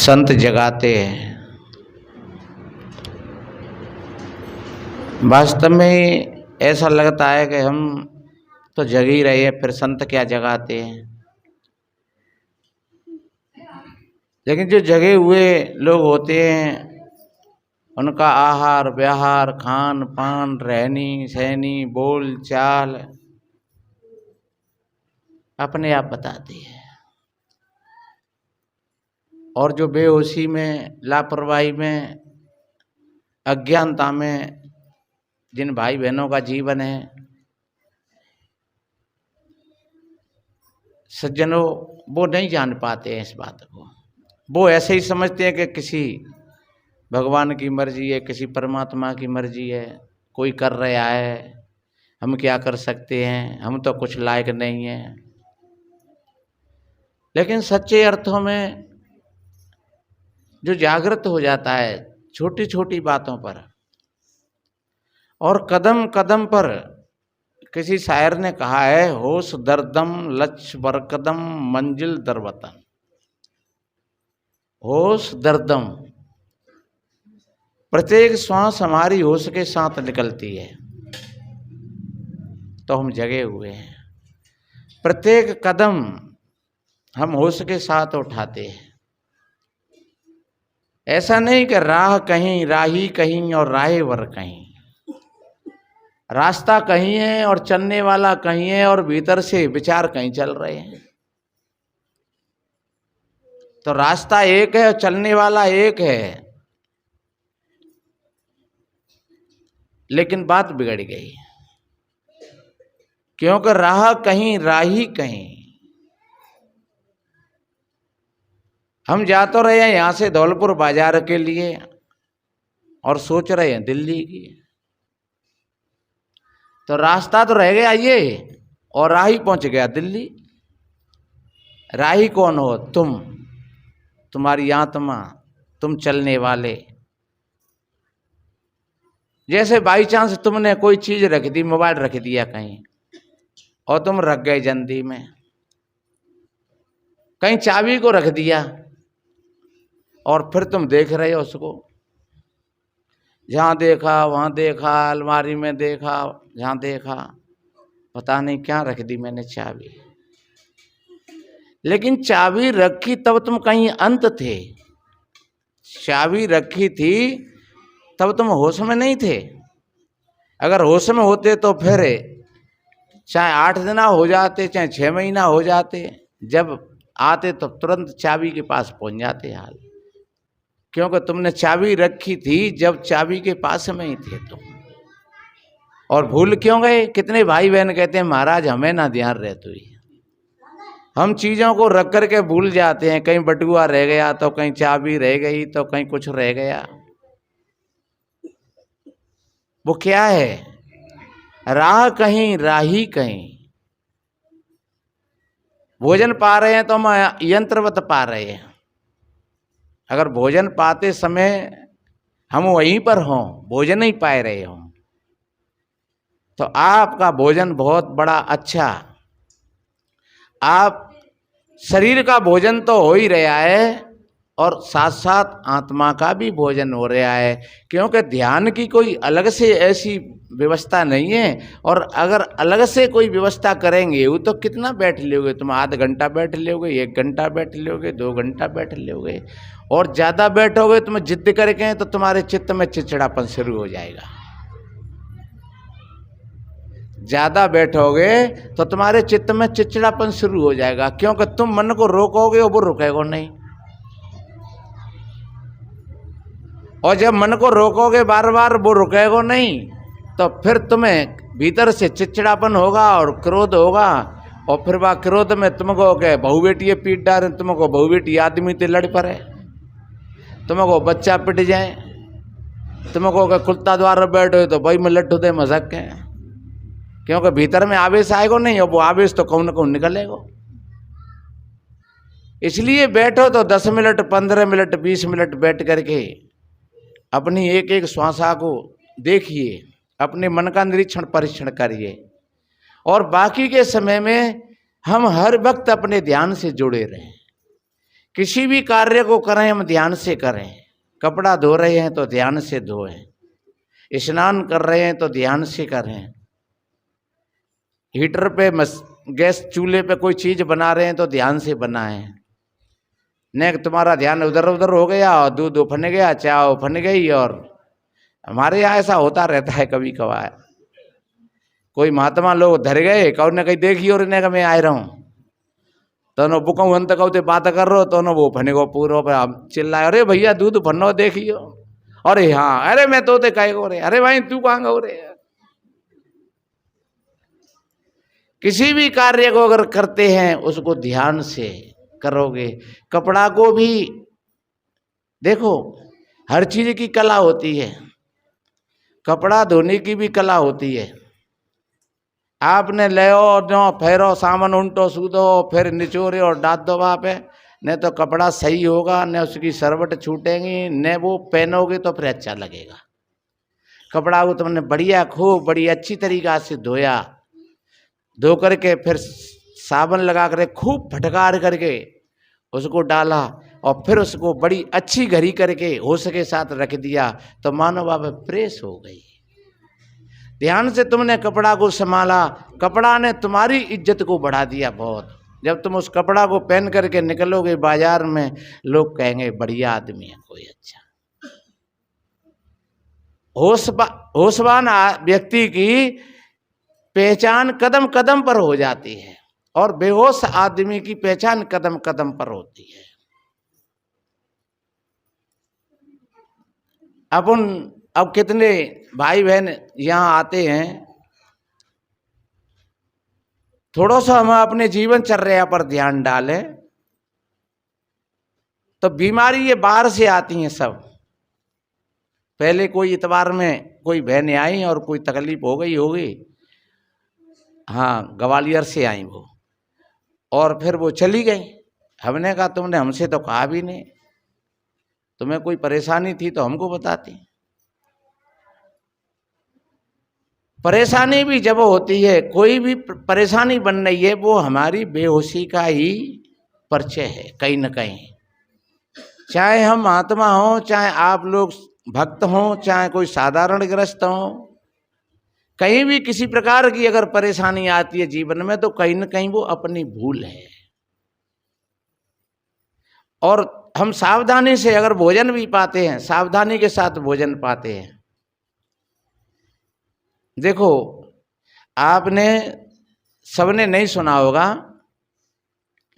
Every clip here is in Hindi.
संत जगाते हैं। वास्तव में ऐसा लगता है कि हम तो जग ही रहे हैं, फिर संत क्या जगाते हैं। लेकिन जो जगे हुए लोग होते हैं उनका आहार व्यवहार खान पान रहनी सहनी बोल चाल अपने आप बताते हैं। और जो बेहोशी में लापरवाही में अज्ञानता में जिन भाई बहनों का जीवन है, सज्जनों वो नहीं जान पाते हैं इस बात को। वो ऐसे ही समझते हैं कि किसी भगवान की मर्जी है, किसी परमात्मा की मर्जी है, कोई कर रहा है, हम क्या कर सकते हैं, हम तो कुछ लायक नहीं हैं। लेकिन सच्चे अर्थों में जो जागृत हो जाता है छोटी छोटी बातों पर और कदम कदम पर, किसी शायर ने कहा है होश दरदम लक्ष्य बरकदम मंजिल दरवतन। होश दरदम, प्रत्येक श्वास हमारी होश के साथ निकलती है तो हम जगे हुए हैं। प्रत्येक कदम हम होश के साथ उठाते हैं। ऐसा नहीं कि राह कहीं राही कहीं और राहेवर कहीं। रास्ता कहीं है और चलने वाला कहीं है और भीतर से विचार कहीं चल रहे हैं। तो रास्ता एक है और चलने वाला एक है, लेकिन बात बिगड़ गई क्योंकि राह कहीं राही कहीं। हम जा तो रहे हैं यहां से धौलपुर बाजार के लिए और सोच रहे हैं दिल्ली की, तो रास्ता तो रह गया ये और राही पहुंच गया दिल्ली। राही कौन हो? तुम, तुम्हारी आत्मा, तुम चलने वाले। जैसे बाई चांस तुमने कोई चीज रख दी, मोबाइल रख दिया कहीं और तुम रख गए जंदी में, कहीं चाबी को रख दिया और फिर तुम देख रहे हो उसको, जहां देखा वहां देखा, अलमारी में देखा, जहां देखा, पता नहीं क्या रख दी मैंने चाबी। लेकिन चाबी रखी तब तुम कहीं अंत थे। चाबी रखी थी तब तुम होश में नहीं थे। अगर होश में होते तो फिर चाहे 8 दिन हो जाते चाहे 6 महीना हो जाते, जब आते तो तुरंत चाबी के पास पहुंच जाते हाल, क्योंकि तुमने चाबी रखी थी जब चाबी के पास में ही थे तुम। और भूल क्यों गए? कितने भाई बहन कहते हैं महाराज हमें ना ध्यान रहती हुई। हम चीजों को रख करके भूल जाते हैं, कहीं बटुआ रह गया तो कहीं चाबी रह गई तो कहीं कुछ रह गया। वो क्या है? राह कहीं राही कहीं। भोजन पा रहे हैं तो हम यंत्रवत पा रहे हैं। अगर भोजन पाते समय हम वहीं पर हों, भोजन नहीं पा रहे हों, तो आपका भोजन बहुत बड़ा अच्छा, आप शरीर का भोजन तो हो ही रहा है और साथ साथ आत्मा का भी भोजन हो रहा है, क्योंकि ध्यान की कोई अलग से ऐसी व्यवस्था नहीं है। और अगर अलग से कोई व्यवस्था करेंगे वो तो कितना बैठ लोगे तुम? आधा घंटा बैठ लोगे, 1 घंटा बैठ लोगे, 2 घंटा बैठ लोगे, और ज़्यादा बैठोगे तुम जिद करके तो तुम्हारे चित्त में चिड़चिड़ापन शुरू हो जाएगा। ज़्यादा बैठोगे तो तुम्हारे चित्त में चिड़चिड़ापन शुरू हो जाएगा, क्योंकि तुम मन को रोकोगे और वो रुकेगा नहीं। और जब मन को रोकोगे बार बार वो रुकेगा नहीं, तो फिर तुम्हें भीतर से चिड़चिड़ापन होगा और क्रोध होगा, और फिर वह क्रोध में तुमको के बहू बेटी पीट डाले, तुमको बहू बेटी आदमी ते लड़ पड़े, तुमको बच्चा पिट जाए, तुमको के कुत्ता द्वार बैठो तो भाई में लट्ठू दे मजाक के, क्योंकि भीतर में आवेश आएगा नहीं और वो आवेश तो कौन न कौन निकलेगा। इसलिए बैठो तो 10 मिनट 15 मिनट 20 मिनट बैठ करके अपनी एक एक श्वासा को देखिए, अपने मन का निरीक्षण परीक्षण करिए, और बाकी के समय में हम हर वक्त अपने ध्यान से जुड़े रहें, किसी भी कार्य को करें हम ध्यान से करें। कपड़ा धो रहे हैं तो ध्यान से धोएं, स्नान कर रहे हैं तो ध्यान से करें, हीटर पे गैस चूल्हे पे कोई चीज बना रहे हैं तो ध्यान से बनाएं। न तुम्हारा ध्यान उधर उधर हो गया और दूध उफन गया, चाय उफन गई। और हमारे यहाँ ऐसा होता रहता है कभी कभार, कोई महात्मा लोग धर गए, कौन ने कहीं देखी और इन्हें मैं आ रहा हूँ तो नो बुकाऊ अंत कहते बात कर रहे हो तो नो वो फने को पूरा पे हम चिल्लाए, अरे भैया दूध फनो देखियो, अरे हाँ, अरे मैं तो कहे हो रे, अरे भाई तू कहाँ हो रे। किसी भी कार्य को अगर करते हैं उसको ध्यान से करोगे। कपड़ा को भी देखो, हर चीज की कला होती है, कपड़ा धोने की भी कला होती है। आपने ले जो फेरो सामान उल्टो सूदो फिर निचोरे और डाल दो वहाँ पे, न तो कपड़ा सही होगा, न उसकी सरवट छूटेंगी, न वो पहनोगे तो फिर अच्छा लगेगा। कपड़ा को तुमने बढ़िया खूब बड़ी अच्छी तरीक़ा से धोया, धो करके फिर साबुन लगा कर खूब फटकार करके उसको डाला और फिर उसको बड़ी अच्छी घड़ी करके होश के साथ रख दिया तो मानो बाबा प्रेस हो गई। ध्यान से तुमने कपड़ा को संभाला, कपड़ा ने तुम्हारी इज्जत को बढ़ा दिया बहुत। जब तुम उस कपड़ा को पहन करके निकलोगे बाजार में, लोग कहेंगे बढ़िया आदमी है कोई अच्छा। होशवान व्यक्ति की पहचान कदम कदम पर हो जाती है और बेहोश आदमी की पहचान कदम कदम पर होती है। अब कितने भाई बहन यहाँ आते हैं, थोड़ा सा हम अपने जीवनचर्या पर ध्यान डालें तो बीमारी ये बाहर से आती हैं सब। पहले कोई इतवार में कोई बहनें आई और कोई तकलीफ हो गई होगी, हाँ ग्वालियर से आई वो, और फिर वो चली गई। हमने कहा तुमने हमसे तो कहा भी नहीं, तुम्हें कोई परेशानी थी तो हमको बताती। परेशानी भी जब होती है, कोई भी परेशानी बन रही है, वो हमारी बेहोशी का ही परिचय है कहीं न कहीं। चाहे हम महात्मा हों, चाहे आप लोग भक्त हों, चाहे कोई साधारण ग्रस्त हो, कहीं भी किसी प्रकार की अगर परेशानी आती है जीवन में तो कहीं न कहीं वो अपनी भूल है। और हम सावधानी से अगर भोजन भी पाते हैं, सावधानी के साथ भोजन पाते हैं। देखो, आपने सबने नहीं सुना होगा,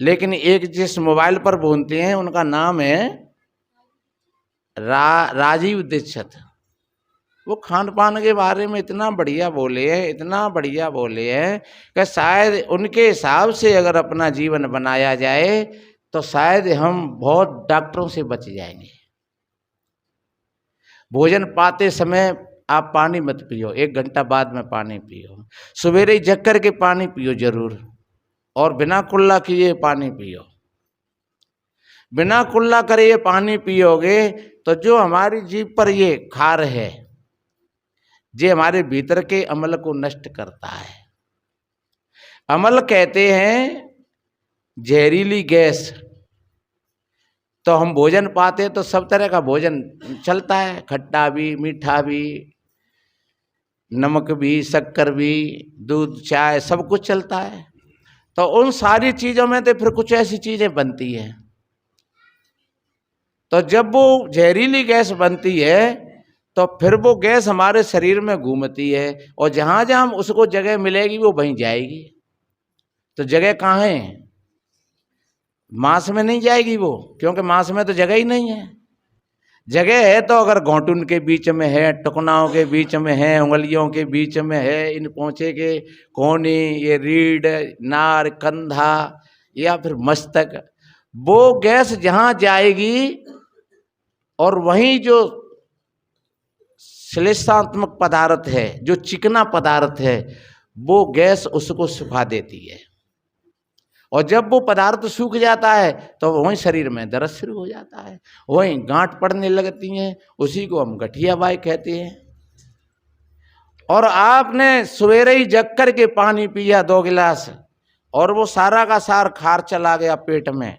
लेकिन एक जिस मोबाइल पर बोलते हैं उनका नाम है राजीव दीक्षित। वो खान पान के बारे में इतना बढ़िया बोले हैं, इतना बढ़िया बोले हैं कि शायद उनके हिसाब से अगर अपना जीवन बनाया जाए तो शायद हम बहुत डॉक्टरों से बच जाएंगे। भोजन पाते समय आप पानी मत पियो, 1 घंटा बाद में पानी पियो। सवेरे जग कर के पानी पियो जरूर, और बिना कुल्ला किए पानी पियो। बिना कुल्ला करे ये पानी पियोगे तो जो हमारी जीभ पर ये खार है, ये हमारे भीतर के अमल को नष्ट करता है। अमल कहते हैं जहरीली गैस। तो हम भोजन पाते तो सब तरह का भोजन चलता है, खट्टा भी, मीठा भी, नमक भी, शक्कर भी, दूध, चाय, सब कुछ चलता है। तो उन सारी चीज़ों में तो फिर कुछ ऐसी चीज़ें बनती हैं। तो जब वो जहरीली गैस बनती है तो फिर वो गैस हमारे शरीर में घूमती है, और जहाँ जहाँ हम उसको जगह मिलेगी वो वहीं जाएगी। तो जगह कहाँ है? मांस में नहीं जाएगी वो, क्योंकि मांस में तो जगह ही नहीं है। जगह है तो अगर घोंटुन के बीच में है, टुकनाओं के बीच में है, उंगलियों के बीच में है, इन पोंछे के कोनी, ये रीढ़, नार, कंधा या फिर मस्तक, वो गैस जहाँ जाएगी और वहीं जो श्लेषात्मक पदार्थ है, जो चिकना पदार्थ है, वो गैस उसको सुखा देती है। और जब वो पदार्थ सूख जाता है तो वहीं शरीर में दर्द शुरू हो जाता है, वहीं गांठ पड़ने लगती हैं, उसी को हम गठिया बाई कहते हैं। और आपने सवेरे ही जग कर के पानी पिया 2 गिलास और वो सारा का सार खार चला गया पेट में,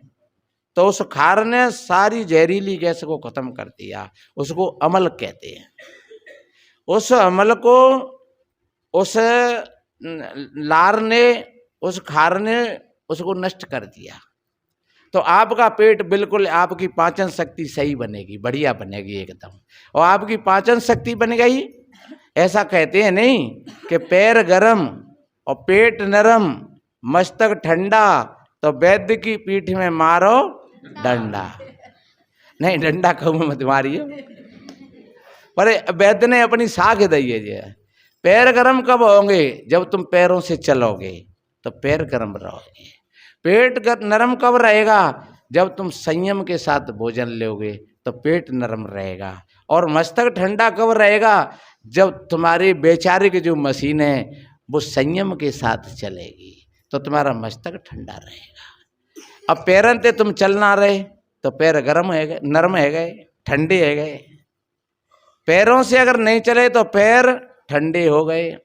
तो उस खार ने सारी जहरीली गैस को खत्म कर दिया। उसको अमल कहते हैं। उस अमल को उस लार ने, उस खार ने उसको नष्ट कर दिया। तो आपका पेट बिल्कुल, आपकी पाचन शक्ति सही बनेगी, बढ़िया बनेगी एकदम। और आपकी पाचन शक्ति बन गई, ऐसा कहते हैं नहीं कि पैर गरम और पेट नरम, मस्तक ठंडा, तो वैद्य की पीठ में मारो डंडा। नहीं, डंडा कहूँ मत मारियो, पर वैद्य ने अपनी साख दी है। पैर गरम कब होंगे? जब तुम पैरों से चलोगे तो पैर गरम रहोगे। पेट नरम कब रहेगा? जब तुम संयम के साथ भोजन लोगे तो पेट नरम रहेगा। और मस्तक ठंडा कब रहेगा? जब तुम्हारी वैचारिक जो मशीन है वो संयम के साथ चलेगी तो तुम्हारा मस्तक ठंडा रहेगा। अब पैरन ते तुम चल ना रहे तो पैर गरम है गए, नरम है गए, ठंडे है गए। पैरों से अगर नहीं चले तो पैर ठंडे हो गए,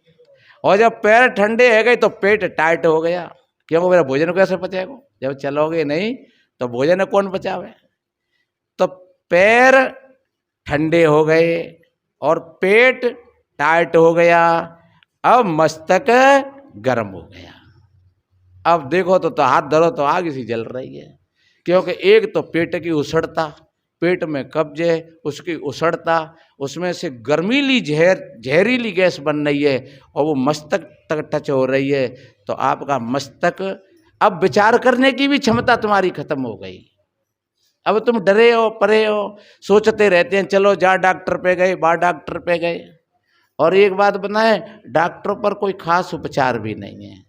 और जब पैर ठंडे है गए तो पेट टाइट हो गया। क्योंकि मेरा भोजन कैसे पचेगा? जब चलोगे नहीं तो भोजन कौन पचावे? तो पैर ठंडे हो गए और पेट टाइट हो गया, अब मस्तक गर्म हो गया। अब देखो तो हाथ धरो तो आग सी जल रही है। क्योंकि एक तो पेट की उसड़ता, पेट में कब्जे, उसकी उसड़ता, उसमें से गर्मीली जहरीली गैस बन रही है और वो मस्तक तक टच हो रही है। तो आपका मस्तक, अब विचार करने की भी क्षमता तुम्हारी खत्म हो गई। अब तुम डरे हो, परे हो, सोचते रहते हैं चलो जा डॉक्टर पे गए, बा डॉक्टर पे गए। और एक बात बताएं, डॉक्टरों पर कोई खास उपचार भी नहीं है।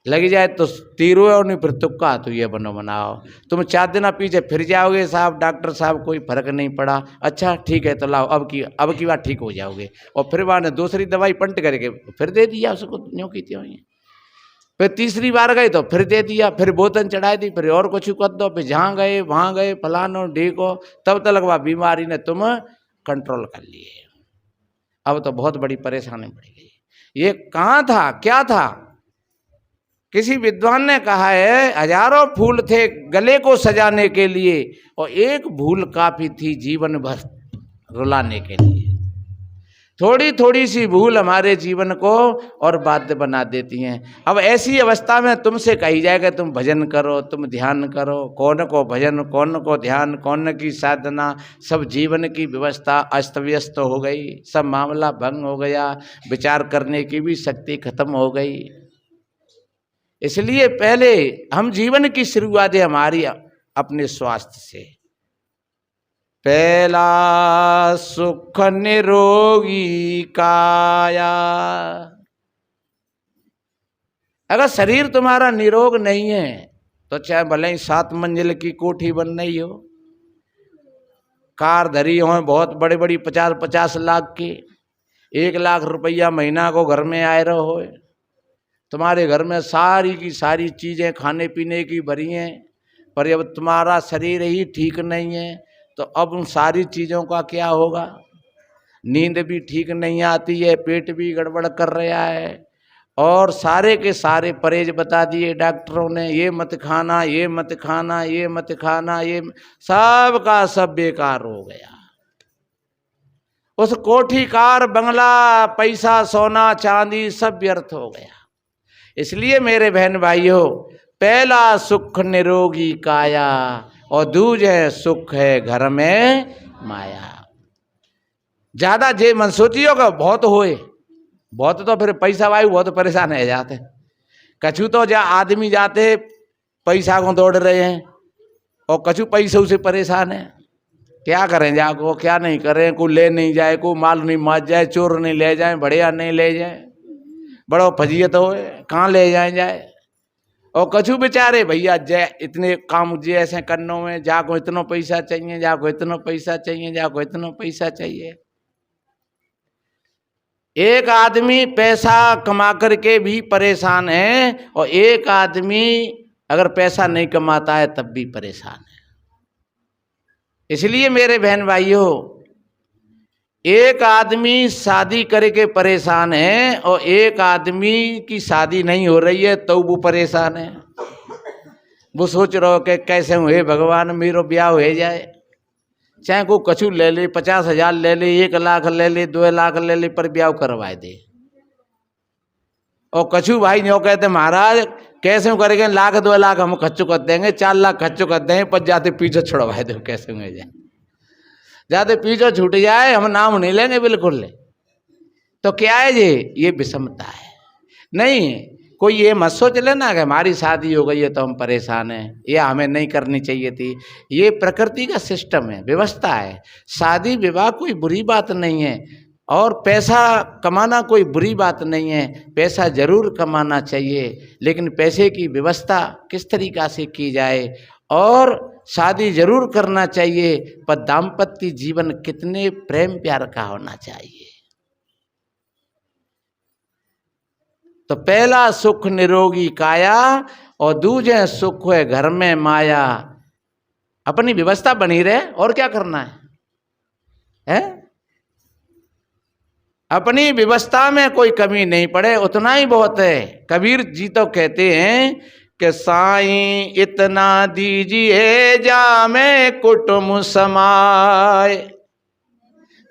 लगी जाए तो तीरो और नहीं फिर तुक्का, तो ये बनो बनाओ। तुम 4 दिन पीछे फिर जाओगे, साहब डॉक्टर साहब कोई फर्क नहीं पड़ा, अच्छा ठीक है तो लाओ अब की बार ठीक हो जाओगे। और फिर वहाँ ने दूसरी दवाई पंट करके फिर दे दिया उसको, यूँ की त्यों ही। फिर तीसरी बार गए तो फिर दे दिया, फिर बोतल चढ़ा दी, फिर और कुछ कर दो, फिर जहाँ गए वहाँ गए, फलानो ढीको, तब तक वह बीमारी ने तुम कंट्रोल कर लिए। अब तो बहुत बड़ी परेशानी बढ़ गई। ये कहाँ था, क्या था? किसी विद्वान ने कहा है, हजारों फूल थे गले को सजाने के लिए और एक भूल काफी थी जीवन भर रुलाने के लिए। थोड़ी थोड़ी सी भूल हमारे जीवन को और बाध्य बना देती हैं। अब ऐसी अवस्था में तुमसे कही जाएगा तुम भजन करो, तुम ध्यान करो, कौन को भजन, कौन को ध्यान, कौन की साधना, सब जीवन की व्यवस्था अस्त व्यस्त हो गई, सब मामला भंग हो गया, विचार करने की भी शक्ति खत्म हो गई। इसलिए पहले हम जीवन की शुरुआत है हमारी अपने स्वास्थ्य से। पहला सुख निरोगी काया। अगर शरीर तुम्हारा निरोग नहीं है तो चाहे भले ही 7 मंजिल की कोठी बन रही हो, कार धरी हो बहुत बड़ी बड़ी 50-50 लाख की, 1 लाख रुपया महीना को घर में आए रहो हो, तुम्हारे घर में सारी की सारी चीज़ें खाने पीने की भरी हैं, पर जब तुम्हारा शरीर ही ठीक नहीं है तो अब उन सारी चीज़ों का क्या होगा? नींद भी ठीक नहीं आती है, पेट भी गड़बड़ कर रहा है, और सारे के सारे परहेज बता दिए डॉक्टरों ने, ये मत खाना, ये मत खाना, ये मत खाना, ये सब का सब बेकार हो गया। उस कोठी कार बंगला, पैसा सोना चांदी सब व्यर्थ हो गया। इसलिए मेरे बहन भाइयों, पहला सुख निरोगी काया और दूजे सुख है घर में माया। ज्यादा जे मन सोचियो का बहुत होए, बहुत तो फिर पैसा वायु बहुत परेशान है जाते। कछु तो जा आदमी जाते पैसा को दौड़ रहे हैं और कछु पैसों से परेशान है। क्या करें जाको, क्या नहीं करें, को ले नहीं जाए, को माल नहीं मार जाए, चोर नहीं ले जाए, बढ़िया नहीं ले जाए, बड़ो फजीयत हो, कहाँ ले जाए। और कछु बेचारे भैया जय इतने काम जे ऐसे करने में, जाको इतना पैसा चाहिए, जाको इतना पैसा चाहिए, जाको इतना पैसा चाहिए। एक आदमी पैसा कमा करके भी परेशान है और एक आदमी अगर पैसा नहीं कमाता है तब भी परेशान है। इसलिए मेरे बहन भाइयों, एक आदमी शादी करके परेशान है और एक आदमी की शादी नहीं हो रही है तो वो परेशान है। वो सोच रहो कि कैसे हुए भगवान मेरो ब्याह हो जाए, चाहे को कछु ले ले, 50,000 ले ले, 1 लाख ले ले, 2 लाख ले ले, पर ब्याह करवाए दे। और कछु भाई न्यों कहते महाराज कैसे करेंगे, 1 लाख 2 लाख हम खर्चो कर देंगे, 4 लाख खर्चो कर देंगे, पर जाते पीछे छुड़वाए दो, कैसे में जाए, जाते पीछे छूट जाए, हम नाम नहीं लेंगे बिल्कुल। तो क्या है ये विषमता है। नहीं, कोई ये मत सोच लेना कि हमारी शादी हो गई है तो हम परेशान हैं, या हमें नहीं करनी चाहिए थी। ये प्रकृति का सिस्टम है, व्यवस्था है। शादी विवाह कोई बुरी बात नहीं है, और पैसा कमाना कोई बुरी बात नहीं है, पैसा जरूर कमाना चाहिए, लेकिन पैसे की व्यवस्था किस तरीक़ा से की जाए। और शादी जरूर करना चाहिए, पर दाम्पत्य जीवन कितने प्रेम प्यार का होना चाहिए। तो पहला सुख निरोगी काया, और दूजे सुख है घर में माया। अपनी व्यवस्था बनी रहे, और क्या करना है? अपनी व्यवस्था में कोई कमी नहीं पड़े, उतना ही बहुत है। कबीर जी तो कहते हैं कि साईं इतना दीजिए जामे कुटुम समाए,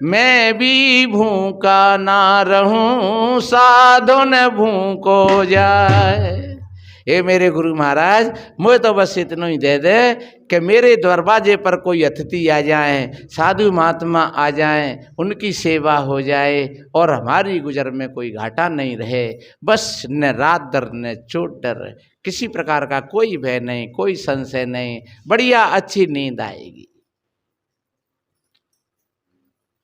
मैं भी भूखा ना रहूं साधु न भूखो जाए। ये मेरे गुरु महाराज, मुझे तो बस इतना ही दे दे कि मेरे दरवाजे पर कोई अतिथि आ जाए, साधु महात्मा आ जाएं, उनकी सेवा हो जाए, और हमारी गुजर में कोई घाटा नहीं रहे। बस न रात डर न चोट डर, किसी प्रकार का कोई भय नहीं, कोई संशय नहीं, बढ़िया अच्छी नींद आएगी।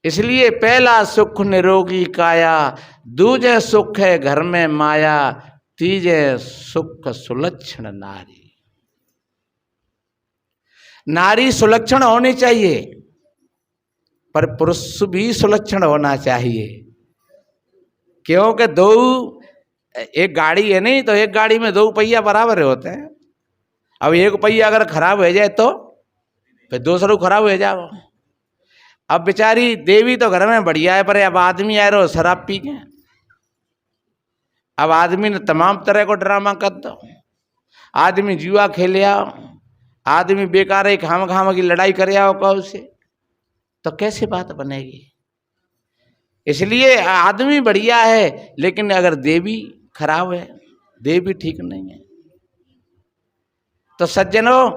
इसलिए पहला सुख निरोगी काया, दूजे सुख है घर में माया, तीजे सुख सुलक्षण नारी। नारी सुलक्षण होनी चाहिए, पर पुरुष भी सुलक्षण होना चाहिए। क्योंकि एक गाड़ी है नहीं, तो एक गाड़ी में 2 पहिया बराबर होते हैं। अब एक पहिया अगर खराब हो जाए तो फिर दूसरा खराब हो जाओ। अब बेचारी देवी तो घर में बढ़िया है, पर अब आदमी आ रहे हो शराब पी के, अब आदमी ने तमाम तरह को ड्रामा कर दो, आदमी जुआ खेले आओ, आदमी बेकार है खाम खाम की लड़ाई करे आओ कहो से, तो कैसे बात बनेगी। इसलिए आदमी बढ़िया है, लेकिन अगर देवी खराब है, देवी ठीक नहीं है। तो सज्जनों,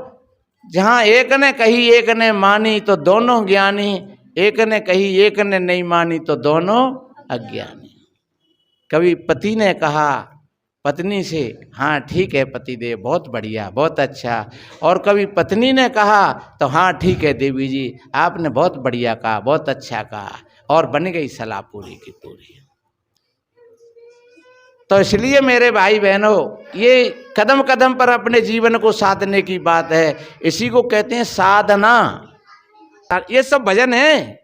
जहां एक ने कही एक ने मानी तो दोनों ज्ञानी, एक ने कही एक ने नहीं मानी तो दोनों अज्ञानी। कभी पति ने कहा पत्नी से, हाँ ठीक है पतिदेव, बहुत बढ़िया बहुत अच्छा, और कभी पत्नी ने कहा तो हाँ ठीक है देवी जी, आपने बहुत बढ़िया कहा, बहुत अच्छा कहा, और बन गई सलाह पूरी की पूरी। तो इसलिए मेरे भाई बहनों, ये कदम कदम पर अपने जीवन को साधने की बात है। इसी को कहते हैं साधना। ये सब भजन है।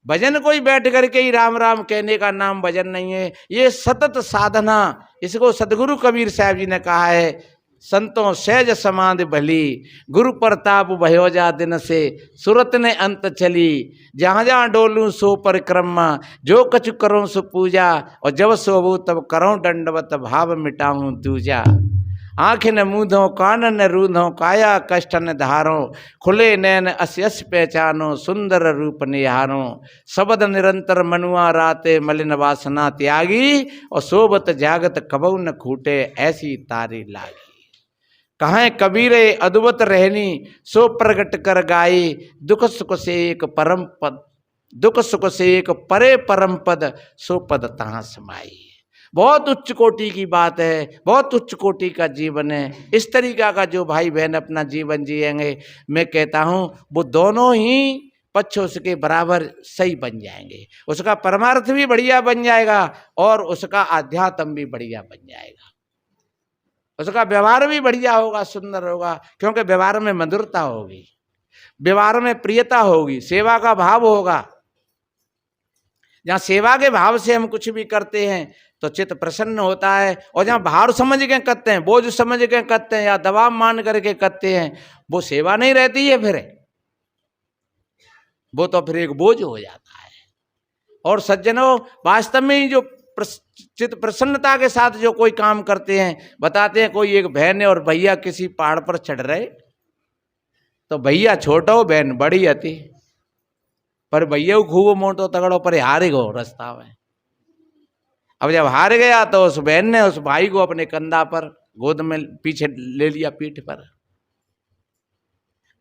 भजन कोई बैठ करके ही राम राम कहने का नाम भजन नहीं है, ये सतत साधना। इसको सदगुरु कबीर साहब जी ने कहा है, संतों सहज समाधि भली, गुरु प्रताप भयो जा दिन से, सुरत ने अंत चली, जहाँ जहाँ डोलूं सो परिक्रमा, जो कछु करूं सो पूजा, और जब सोबू तब करूं दंडवत, भाव मिटाऊं दूजा। आँख न मूंधो कान न रूंधो, काया कष्ट न धारो, खुले नैन अस यस पहचानो, सुंदर रूप निहारो। शब्द निरंतर मनुआ राते, मलिन वासना त्यागी, और सोबत जागत कबऊ न खूटे, ऐसी तारी लागी। कहाँ कबीरे अद्भुत रहनी, सो प्रगट कर गाई, दुख सुख से एक परम पद, दुख सुख से एक परे परम पद, सो पद तहाँ समाई। बहुत उच्च कोटि की बात है, बहुत उच्च कोटि का जीवन है। इस तरीका का जो भाई बहन अपना जीवन जिएंगे, मैं कहता हूँ वो दोनों ही पक्ष उसके बराबर सही बन जाएंगे। उसका परमार्थ भी बढ़िया बन जाएगा, और उसका आध्यात्म भी बढ़िया बन जाएगा। उसका व्यवहार भी बढ़िया होगा, सुंदर होगा, क्योंकि व्यवहार में मधुरता होगी, व्यवहार में प्रियता होगी, सेवा का भाव होगा। जहाँ सेवा के भाव से हम कुछ भी करते हैं तो चित्त प्रसन्न होता है, और जहाँ भार समझ के करते हैं, बोझ समझ के करते हैं, या दबाव मान करके करते हैं, वो सेवा नहीं रहती है, फिर वो तो फिर एक बोझ हो जाता है। और सज्जनों, वास्तव में जो चित प्रसन्नता के साथ जो कोई काम करते हैं। बताते हैं कोई एक बहन है और भैया किसी पहाड़ पर चढ़ रहे, तो भैया छोटो बहन बड़ी हती, पर भैया खूब मोटो तगड़ो पर हार गो रास्ता में। अब जब हार गया तो उस बहन ने उस भाई को अपने कंधा पर गोद में पीछे ले लिया, पीठ पर।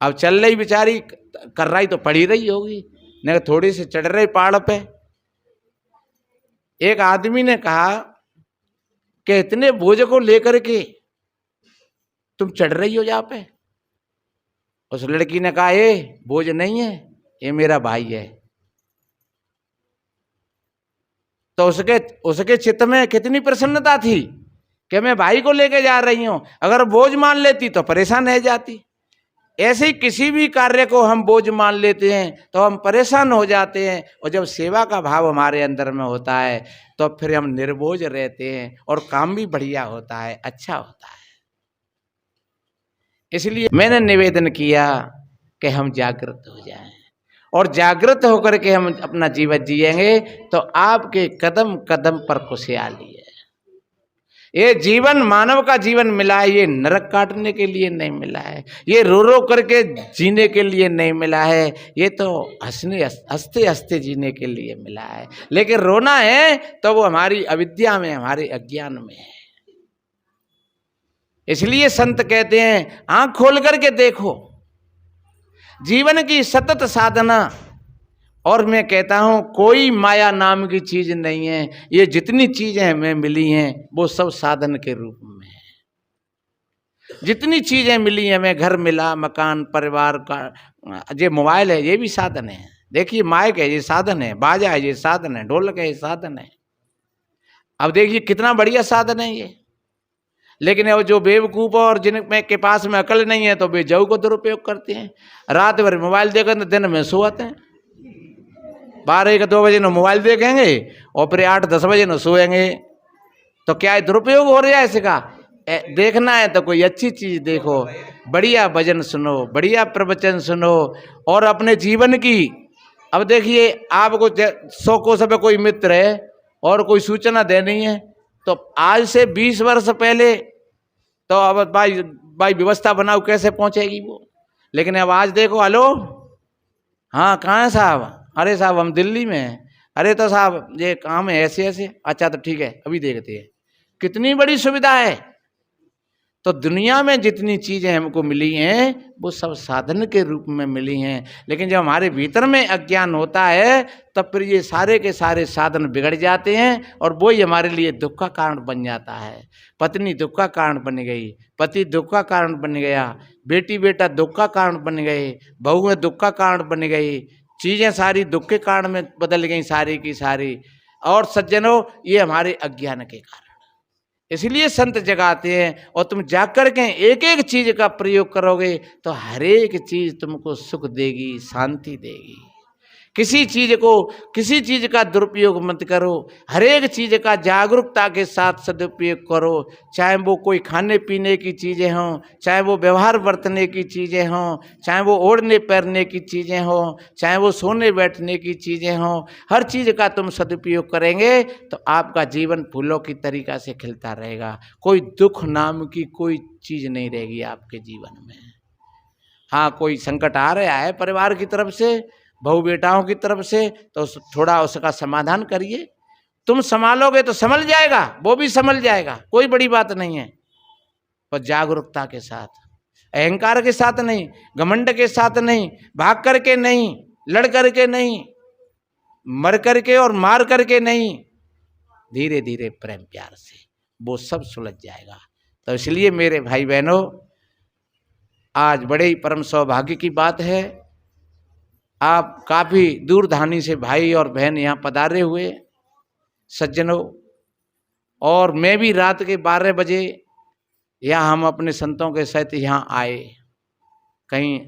अब चल रही बेचारी, कर रही तो पड़ी रही होगी, नहीं थोड़ी सी चढ़ रही पहाड़ पे। एक आदमी ने कहा कि इतने बोझ को लेकर के तुम चढ़ रही हो यहाँ पे? उस लड़की ने कहा ये बोझ नहीं है, ये मेरा भाई है। तो उसके चित्त में कितनी प्रसन्नता थी कि मैं भाई को लेके जा रही हूं। अगर बोझ मान लेती तो परेशान रह जाती। ऐसे ही किसी भी कार्य को हम बोझ मान लेते हैं तो हम परेशान हो जाते हैं, और जब सेवा का भाव हमारे अंदर में होता है तो फिर हम निर्बोझ रहते हैं और काम भी बढ़िया होता है, अच्छा होता है। इसलिए मैंने निवेदन किया कि हम जागृत हो जाएं, और जागृत होकर के हम अपना जीवन जिएंगे तो आपके कदम कदम पर खुशहाली है। ये जीवन मानव का जीवन मिला है, ये नरक काटने के लिए नहीं मिला है, ये रो रो करके जीने के लिए नहीं मिला है, ये तो हंसते हंसते जीने के लिए मिला है। लेकिन रोना है तो वो हमारी अविद्या में, हमारे अज्ञान में है। इसलिए संत कहते हैं आंख खोल करके देखो, जीवन की सतत साधना। और मैं कहता हूं कोई माया नाम की चीज नहीं है, ये जितनी चीजें हमें मिली हैं वो सब साधन के रूप में है। जितनी चीजें मिली हैं, हमें घर मिला, मकान, परिवार का, ये मोबाइल है ये भी साधन है। देखिए माइक है ये साधन है, बाजा है ये साधन है, ढोलक है ये साधन है। अब देखिए कितना बढ़िया साधन है ये। लेकिन अब जो बेवकूफ और जिनके के पास में अकल नहीं है तो बेजाऊ को दुरुपयोग करते हैं। रात भर मोबाइल देकर दिन में सोते हैं, 12-1-2 बजे न मोबाइल देखेंगे और फिर 8-10 बजे न सोएंगे। तो क्या है, दुरुपयोग हो रहा है इसका। देखना है तो कोई अच्छी चीज देखो, बढ़िया भजन सुनो, बढ़िया प्रवचन सुनो, और अपने जीवन की। अब देखिए आपको 100 कोस में कोई मित्र है और कोई सूचना देनी है तो आज से 20 वर्ष पहले तो अब भाई व्यवस्था बनाओ, कैसे पहुंचेगी वो। लेकिन अब आज देखो, हेलो हाँ कहाँ है साहब, अरे साहब हम दिल्ली में हैं, अरे तो साहब ये काम है ऐसे ऐसे, अच्छा तो ठीक है अभी देखते हैं। कितनी बड़ी सुविधा है। तो दुनिया में जितनी चीजें हमको मिली हैं वो सब साधन के रूप में मिली हैं। लेकिन जब हमारे भीतर में अज्ञान होता है तब फिर ये सारे के सारे साधन बिगड़ जाते हैं और वही हमारे लिए दुख का कारण बन जाता है। पत्नी दुख का कारण बन गई, पति दुख का कारण बन गया, बेटी बेटा दुख का कारण बन गए, बहू दुख का कारण बन गई, चीजें सारी दुख के कारण में बदल गई सारी की सारी। और सज्जनों ये हमारे अज्ञान के कारण। इसलिए संत जगाते हैं, और तुम जाग करके एक एक चीज का प्रयोग करोगे तो हर एक चीज तुमको सुख देगी, शांति देगी। किसी चीज का दुरुपयोग मत करो, हर एक चीज का जागरूकता के साथ सदुपयोग करो। चाहे वो कोई खाने पीने की चीजें हों, चाहे वो व्यवहार बरतने की चीजें हों, चाहे वो ओढ़ने पहनने की चीजें हों, चाहे वो सोने बैठने की चीजें हों, हर चीज का तुम सदुपयोग करेंगे तो आपका जीवन फूलों की तरीका से खिलता रहेगा। कोई दुख नाम की कोई चीज नहीं रहेगी आपके जीवन में। हाँ कोई संकट आ रहा है परिवार की तरफ से, बहू बेटाओं की तरफ से, तो थोड़ा उसका समाधान करिए। तुम संभालोगे तो संभल जाएगा, वो भी संभल जाएगा, कोई बड़ी बात नहीं है। पर जागरूकता के साथ, अहंकार के साथ नहीं, घमंड के साथ नहीं, भाग करके नहीं, लड़ करके नहीं, मर करके और मार करके नहीं, धीरे धीरे प्रेम प्यार से वो सब सुलझ जाएगा। तो इसलिए मेरे भाई बहनों, आज बड़े ही परम सौभाग्य की बात है, आप काफ़ी दूरधानी से भाई और बहन यहाँ पधारे हुए सज्जनों। और मैं भी रात के 12 बजे यहाँ हम अपने संतों के साथ यहाँ आए। कहीं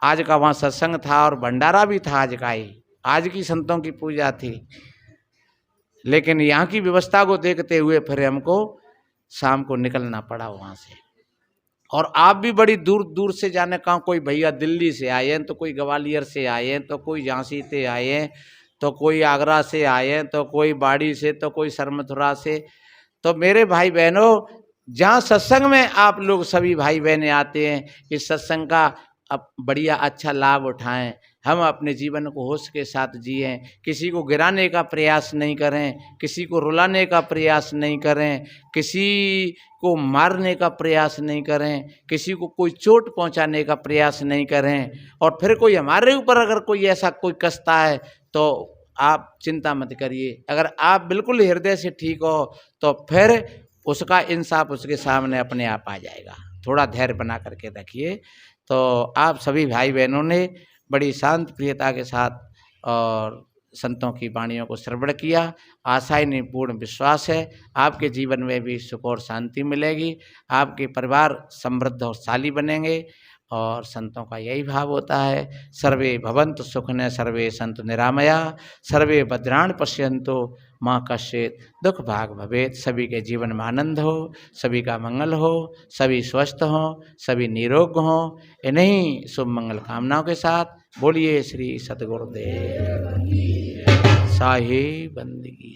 आज का वहाँ सत्संग था और भंडारा भी था आज का ही, आज की संतों की पूजा थी। लेकिन यहाँ की व्यवस्था को देखते हुए फिर हमको शाम को निकलना पड़ा वहाँ से। और आप भी बड़ी दूर दूर से जाने, कहाँ कोई भैया दिल्ली से आए हैं, तो कोई ग्वालियर से आए हैं, तो कोई झांसी से आए हैं, तो कोई आगरा से आए, तो कोई बाड़ी से, तो कोई सरमथुरा से। तो मेरे भाई बहनों, जहाँ सत्संग में आप लोग सभी भाई बहनें आते हैं, इस सत्संग का अब बढ़िया अच्छा लाभ उठाएं। हम अपने जीवन को होश के साथ जिएं, किसी को गिराने का प्रयास नहीं करें, किसी को रुलाने का प्रयास नहीं करें, किसी को मारने का प्रयास नहीं करें, किसी को कोई चोट पहुंचाने का प्रयास नहीं करें। और फिर कोई हमारे ऊपर अगर कोई ऐसा कोई कसता है तो आप चिंता मत करिए। अगर आप बिल्कुल हृदय से ठीक हो तो फिर उसका इंसाफ उसके सामने अपने आप आ जाएगा। थोड़ा धैर्य बना करके रखिए। तो आप सभी भाई बहनों ने बड़ी शांत प्रियता के साथ और संतों की वाणियों को श्रवण किया। आशाएं नहीं, पूर्ण विश्वास है आपके जीवन में भी सुख और शांति मिलेगी, आपके परिवार समृद्ध और शाली बनेंगे। और संतों का यही भाव होता है, सर्वे भवन्तु सुखिनः सर्वे सन्तु निरामया सर्वे भद्राणि पश्यन्तु माँ कश्चित् दुख भाग भवेत्। सभी के जीवन में आनंद हो, सभी का मंगल हो, सभी स्वस्थ हों, सभी निरोग हों। इन्हीं शुभ मंगल कामनाओं के साथ बोलिए श्री सतगुरुदेव साहिब बंदगी।